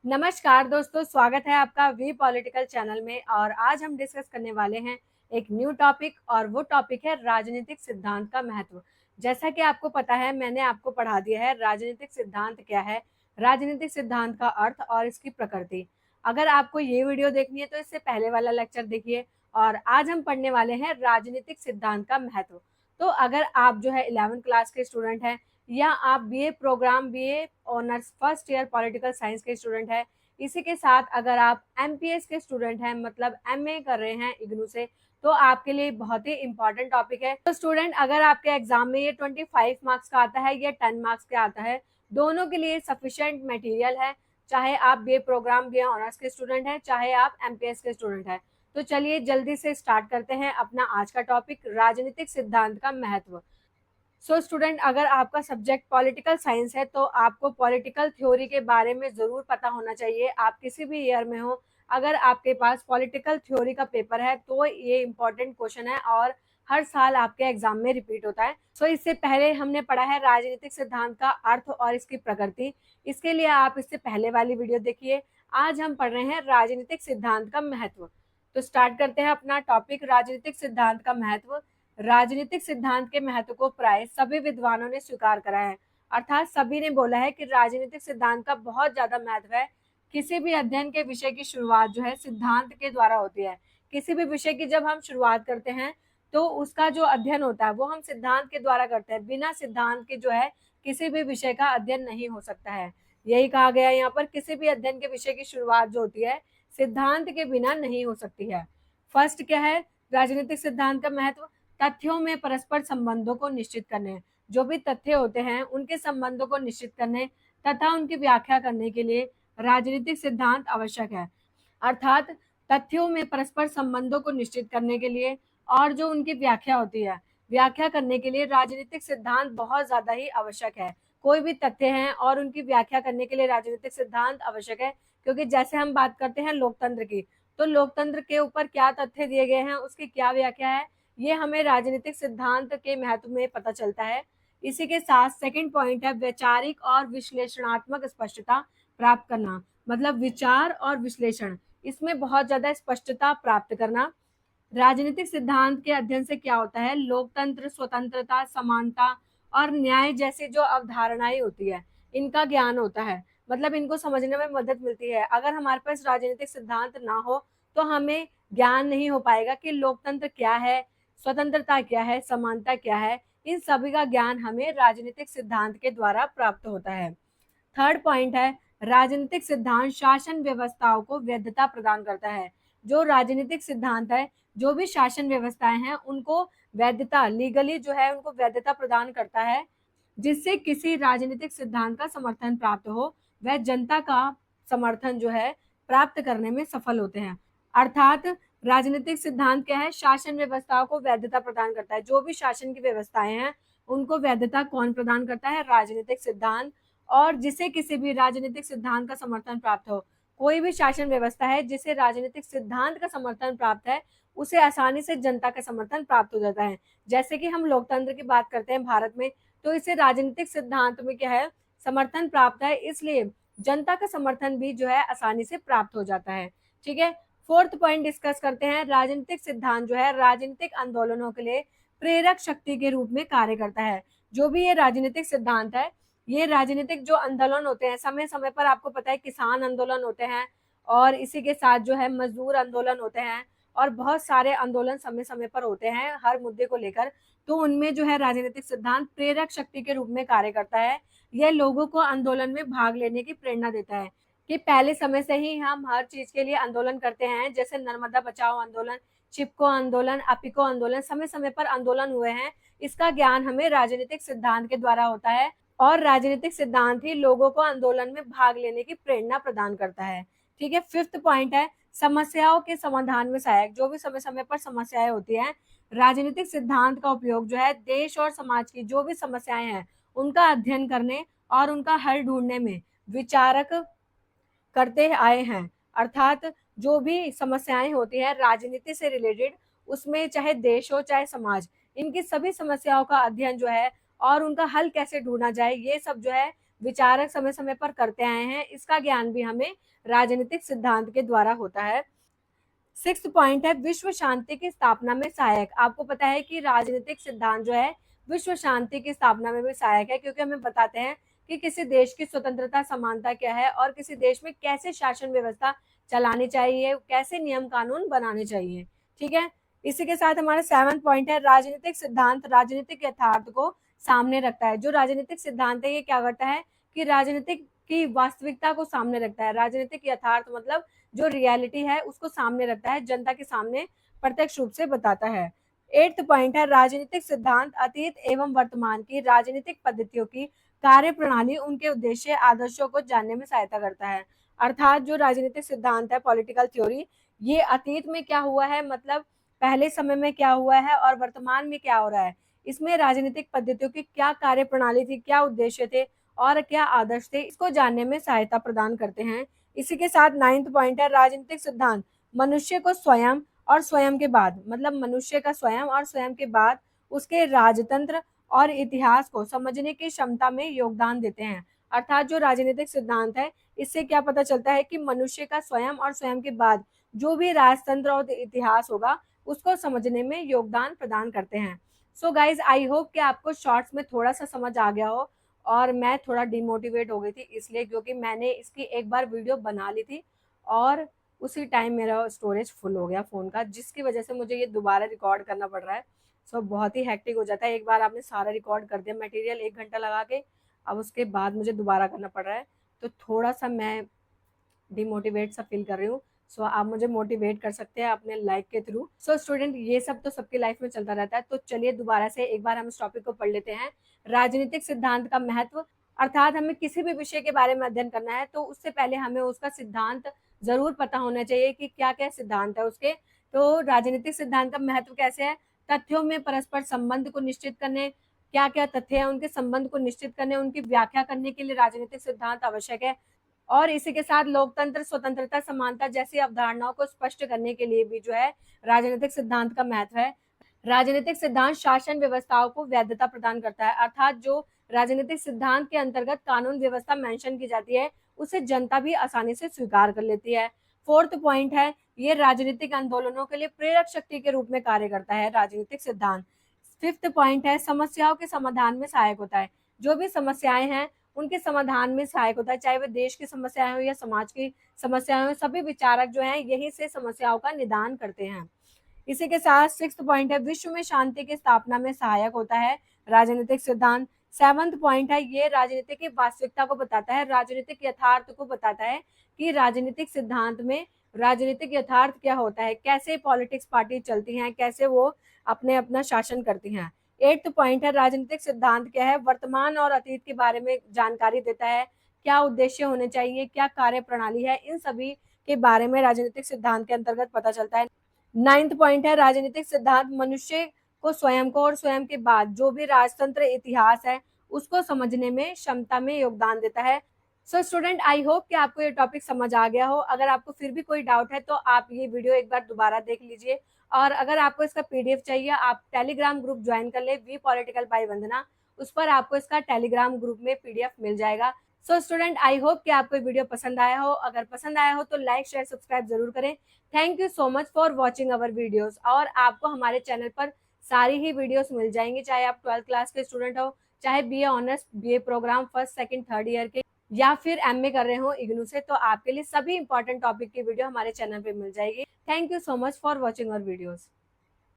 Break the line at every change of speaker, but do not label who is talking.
नमस्कार दोस्तों, स्वागत है आपका वी पॉलिटिकल चैनल में। और आज हम डिस्कस करने वाले हैं एक न्यू टॉपिक, और वो टॉपिक है राजनीतिक सिद्धांत का महत्व। जैसा कि आपको पता है, मैंने आपको पढ़ा दिया है राजनीतिक सिद्धांत क्या है, राजनीतिक सिद्धांत का अर्थ और इसकी प्रकृति। अगर आपको ये वीडियो देखनी है तो इससे पहले वाला लेक्चर देखिए। और आज हम पढ़ने वाले हैं राजनीतिक सिद्धांत का महत्व। तो अगर आप जो है 11th क्लास के स्टूडेंट हैं, या आप BA program, BA honours first year political science के स्टूडेंट हैं, इसी के साथ अगर आप एमपीएस के स्टूडेंट हैं, मतलब एमए कर रहे हैं इग्नू से, तो आपके लिए बहुत ही इंपॉर्टेंट टॉपिक है। तो स्टूडेंट, अगर आपके एग्जाम में ये 25 मार्क्स का आता है या 10 मार्क्स का आता है, दोनों के लिए सफिशिएंट मटेरियल है। चाहे आप बीए प्रोग्राम, बीए ऑनर्स के स्टूडेंट हैं, चाहे आप एमपीएस के स्टूडेंट हैं। तो चलिए जल्दी से स्टार्ट करते हैं अपना आज का टॉपिक, राजनीतिक सिद्धांत का महत्व। स्टूडेंट, अगर आपका सब्जेक्ट पॉलिटिकल साइंस है तो आपको पॉलिटिकल थ्योरी के बारे में ज़रूर पता होना चाहिए। आप किसी भी ईयर में हो, अगर आपके पास पॉलिटिकल थ्योरी का पेपर है तो ये इंपॉर्टेंट क्वेश्चन है और हर साल आपके एग्जाम में रिपीट होता है। इससे पहले हमने पढ़ा है राजनीतिक सिद्धांत का अर्थ और इसकी प्रकृति। इसके लिए आप इससे पहले वाली वीडियो देखिए। आज हम पढ़ रहे हैं राजनीतिक सिद्धांत का महत्व। तो स्टार्ट करते हैं अपना टॉपिक, राजनीतिक सिद्धांत का महत्व। राजनीतिक सिद्धांत के महत्व को प्राय सभी विद्वानों ने स्वीकार करा है, अर्थात सभी ने बोला है कि राजनीतिक सिद्धांत का बहुत ज्यादा महत्व है। किसी भी अध्ययन के विषय की शुरुआत जो है सिद्धांत के द्वारा होती है। किसी भी विषय की जब हम शुरुआत करते हैं तो उसका जो अध्ययन होता है वो हम सिद्धांत के द्वारा करते हैं। बिना सिद्धांत के जो है किसी भी विषय का अध्ययन नहीं हो सकता है। यही कहा गया है यहाँ पर, किसी भी अध्ययन के विषय की शुरुआत जो होती है सिद्धांत के बिना नहीं हो सकती है। फर्स्ट क्या है राजनीतिक सिद्धांत का महत्व? तथ्यों में परस्पर संबंधों को निश्चित करने। जो भी तथ्य होते हैं उनके संबंधों को निश्चित करने तथा उनकी व्याख्या करने के लिए राजनीतिक सिद्धांत आवश्यक है। अर्थात तथ्यों में परस्पर संबंधों को निश्चित करने के लिए और जो उनकी व्याख्या होती है, व्याख्या करने के लिए राजनीतिक सिद्धांत बहुत ज्यादा ही आवश्यक है। कोई भी तथ्य हैं और उनकी व्याख्या करने के लिए राजनीतिक सिद्धांत आवश्यक है। क्योंकि जैसे हम बात करते हैं लोकतंत्र की, तो लोकतंत्र के ऊपर क्या तथ्य दिए गए हैं, उसकी क्या व्याख्या है, ये हमें राजनीतिक सिद्धांत के महत्व में पता चलता है। इसी के साथ सेकंड पॉइंट है वैचारिक और विश्लेषणात्मक स्पष्टता प्राप्त करना। मतलब विचार और विश्लेषण, इसमें बहुत ज्यादा स्पष्टता प्राप्त करना। राजनीतिक सिद्धांत के अध्ययन से क्या होता है, लोकतंत्र, स्वतंत्रता, समानता और न्याय जैसी जो अवधारणाएं होती है इनका ज्ञान होता है। मतलब इनको समझने में मदद मिलती है। अगर हमारे पास राजनीतिक सिद्धांत ना हो तो हमें ज्ञान नहीं हो पाएगा कि लोकतंत्र क्या है, स्वतंत्रता क्या है, समानता क्या है। इन सभी का ज्ञान हमें राजनीतिक सिद्धांत के द्वारा प्राप्त होता है। थर्ड पॉइंट है राजनीतिक सिद्धांत शासन व्यवस्थाओं को वैधता प्रदान करता है। जो राजनीतिक सिद्धांत है, जो भी शासन व्यवस्थाएं हैं उनको वैधता, लीगली जो है उनको वैधता प्रदान करता है, जिससे किसी राजनीतिक सिद्धांत का समर्थन प्राप्त हो, वह जनता का समर्थन जो है प्राप्त करने में सफल होते हैं। अर्थात राजनीतिक सिद्धांत क्या है, शासन व्यवस्थाओं को वैधता प्रदान करता है। जो भी शासन की व्यवस्थाएं हैं उनको वैधता कौन प्रदान करता है, राजनीतिक सिद्धांत। और जिसे किसी भी राजनीतिक सिद्धांत का समर्थन प्राप्त हो, कोई भी शासन व्यवस्था है जिसे राजनीतिक सिद्धांत का समर्थन प्राप्त है, उसे आसानी से जनता का समर्थन प्राप्त हो जाता है। जैसे कि हम लोकतंत्र की बात करते हैं भारत में, तो इसे राजनीतिक सिद्धांत में क्या है, समर्थन प्राप्त है, इसलिए जनता का समर्थन भी जो है आसानी से प्राप्त हो जाता है। ठीक है, फोर्थ पॉइंट डिस्कस करते हैं। राजनीतिक सिद्धांत जो है राजनीतिक आंदोलनों के लिए प्रेरक शक्ति के रूप में कार्य करता है। जो भी ये राजनीतिक सिद्धांत है, ये राजनीतिक जो आंदोलन होते हैं, समय समय पर आपको पता है किसान आंदोलन होते हैं, और इसी के साथ जो है मजदूर आंदोलन होते हैं, और बहुत सारे आंदोलन समय समय पर होते हैं हर मुद्दे को लेकर। तो उनमें जो है राजनीतिक सिद्धांत प्रेरक शक्ति के रूप में कार्य करता है। यह लोगों को आंदोलन में भाग लेने की प्रेरणा देता है। कि पहले समय से ही हम हर चीज के लिए आंदोलन करते हैं, जैसे नर्मदा बचाओ आंदोलन, चिपको आंदोलन, अपिको आंदोलन, समय समय पर आंदोलन हुए हैं। इसका ज्ञान हमें राजनीतिक सिद्धांत के द्वारा होता है, और राजनीतिक सिद्धांत ही लोगों को आंदोलन में भाग लेने की प्रेरणा प्रदान करता है। ठीक है, फिफ्थ पॉइंट है समस्याओं के समाधान में सहायक। जो भी समय समय पर समस्याएं होती हैं, राजनीतिक सिद्धांत का उपयोग जो है देश और समाज की जो भी समस्याएं हैं उनका अध्ययन करने और उनका हल ढूंढने में विचारक करते आए हैं। अर्थात जो भी समस्याएं होती हैं राजनीति से रिलेटेड, उसमें चाहे देश हो चाहे समाज, इनकी सभी समस्याओं का अध्ययन जो है और उनका हल कैसे ढूंढा जाए, ये सब जो है विचारक समय समय पर करते आए हैं, इसका ज्ञान भी हमें राजनीतिक सिद्धांत के द्वारा होता है। सिक्स्थ पॉइंट है विश्व शांति की स्थापना में सहायक। आपको पता है कि राजनीतिक सिद्धांत जो है विश्व शांति की स्थापना में भी सहायक है, क्योंकि हमें बताते हैं कि किसी देश की स्वतंत्रता समानता क्या है और किसी देश में कैसे शासन व्यवस्था चलानी चाहिए, कैसे नियम कानून बनाने चाहिए। ठीक है, इसी के साथ हमारा सेवंथ पॉइंट है राजनीतिक सिद्धांत राजनीतिक यथार्थ को सामने रखता है। जो राजनीतिक सिद्धांत है ये क्या करता है कि राजनीतिक की वास्तविकता को सामने रखता है। राजनीतिक यथार्थ मतलब जो रियलिटी है उसको सामने रखता है, जनता के सामने प्रत्यक्ष रूप से बताता है। एट्थ पॉइंट है राजनीतिक सिद्धांत अतीत एवं वर्तमान की राजनीतिक पद्धतियों की कार्य प्रणाली उनके उद्देश्य आदर्शों को जानने में सहायता करता है। अर्थात जो राजनीतिक सिद्धांत है पॉलिटिकल थ्योरी, ये अतीत में क्या हुआ है, मतलब पहले समय में क्या हुआ है और वर्तमान में क्या हो रहा है, इसमें राजनीतिक पद्धतियों की क्या कार्य प्रणाली थी, क्या उद्देश्य थे और क्या आदर्श थे, इसको जानने में सहायता प्रदान करते हैं। इसी के साथ नाइन्थ पॉइंट है राजनीतिक सिद्धांत मनुष्य को स्वयं और स्वयं के बाद, मतलब मनुष्य का स्वयं और स्वयं के बाद उसके राजतंत्र और इतिहास को समझने की क्षमता में योगदान देते हैं। अर्थात जो राजनीतिक सिद्धांत है इससे क्या पता चलता है कि मनुष्य का स्वयं और स्वयं के बाद जो भी राजतंत्र और इतिहास होगा उसको समझने में योगदान प्रदान करते हैं। सो गाइज आई होप कि आपको शॉर्ट्स में थोड़ा सा समझ आ गया हो, और मैं थोड़ा डिमोटिवेट हो गई थी इसलिए क्योंकि मैंने इसकी एक बार वीडियो बना ली थी और उसी टाइम मेरा स्टोरेज फुल हो गया फ़ोन का, जिसकी वजह से मुझे ये दोबारा रिकॉर्ड करना पड़ रहा है। सो बहुत ही हेक्टिक हो जाता है, एक बार आपने सारा रिकॉर्ड कर दिया मटेरियल 1 घंटा लगा के, अब उसके बाद मुझे दोबारा करना पड़ रहा है, तो थोड़ा सा मैं डिमोटिवेट सा फील कर रही हूँ। सो आप मुझे मोटिवेट कर सकते हैं अपने लाइक के थ्रू। सो स्टूडेंट ये सब तो सबकी लाइफ में चलता रहता है, तो चलिए दोबारा से एक बार हम इस टॉपिक को पढ़ लेते हैं। राजनीतिक सिद्धांत का महत्व, अर्थात हमें किसी भी विषय के बारे में अध्ययन करना है तो उससे पहले हमें उसका सिद्धांत जरूर पता होना चाहिए कि क्या क्या सिद्धांत है उसके। तो राजनीतिक सिद्धांत का महत्व कैसे है, तथ्यों में परस्पर संबंध को निश्चित करने, क्या क्या तथ्य है उनके संबंध को निश्चित करने, उनकी व्याख्या करने के लिए राजनीतिक सिद्धांत आवश्यक है। और इसी के साथ लोकतंत्र स्वतंत्रता समानता जैसी अवधारणाओं को स्पष्ट करने के लिए भी जो है राजनीतिक सिद्धांत का महत्व है। राजनीतिक सिद्धांत शासन व्यवस्थाओं को वैधता प्रदान करता है, अर्थात जो राजनीतिक सिद्धांत के अंतर्गत कानून व्यवस्था मेंशन की जाती है उसे जनता भी आसानी से स्वीकार कर लेती है। फोर्थ पॉइंट है ये राजनीतिक आंदोलनों के लिए प्रेरक शक्ति के रूप में कार्य करता है राजनीतिक सिद्धांत। फिफ्थ पॉइंट है समस्याओं के समाधान में सहायक होता है। जो भी समस्याएं हैं उनके समाधान में सहायक होता है, चाहे वह देश की समस्याएं हो या समाज की समस्याएं हो, सभी विचारक जो हैं यही से समस्याओं का निदान करते हैं। इसी के साथ सिक्स्थ पॉइंट है विश्व में शांति की स्थापना में सहायक होता है राजनीतिक सिद्धांत। सेवंथ पॉइंट है ये राजनीति की वास्तविकता को बताता है, राजनीतिक यथार्थ को बताता है कि राजनीतिक सिद्धांत में राजनीतिक यथार्थ क्या होता है, कैसे पॉलिटिक्स पार्टी चलती हैं, कैसे वो अपने अपना शासन करती हैं। एट्थ पॉइंट है राजनीतिक सिद्धांत क्या है, वर्तमान और अतीत के बारे में जानकारी देता है, क्या उद्देश्य होने चाहिए, क्या कार्य प्रणाली है, इन सभी के बारे में राजनीतिक सिद्धांत के अंतर्गत पता चलता है। नाइन्थ पॉइंट है राजनीतिक सिद्धांत मनुष्य को स्वयं को और स्वयं के बाद जो भी राजतंत्र इतिहास है उसको समझने में क्षमता में योगदान देता है। सो स्टूडेंट आई होप कि आपको ये टॉपिक समझ आ गया हो। अगर आपको फिर भी कोई डाउट है तो आप ये वीडियो एक बार दोबारा देख लीजिए, और अगर आपको इसका पीडीएफ चाहिए आप टेलीग्राम ग्रुप ज्वाइन कर ले वी पॉलिटिकल बाई वंदना, उस पर आपको इसका टेलीग्राम ग्रुप में पीडीएफ मिल जाएगा। सो स्टूडेंट आई होप कि आपको वीडियो पसंद आया हो, अगर पसंद आया हो तो लाइक शेयर सब्सक्राइब जरूर करें। Thank you so much for watching our videos, और आपको हमारे चैनल पर सारी ही वीडियोस मिल जाएंगी, चाहे आप 12th क्लास के स्टूडेंट हो, चाहे BA honours BA program first second third year के, या फिर एमए कर रहे हो इग्नू से, तो आपके लिए सभी इंपॉर्टेंट टॉपिक की वीडियो हमारे चैनल पे मिल जाएगी। Thank you so much for watching our videos.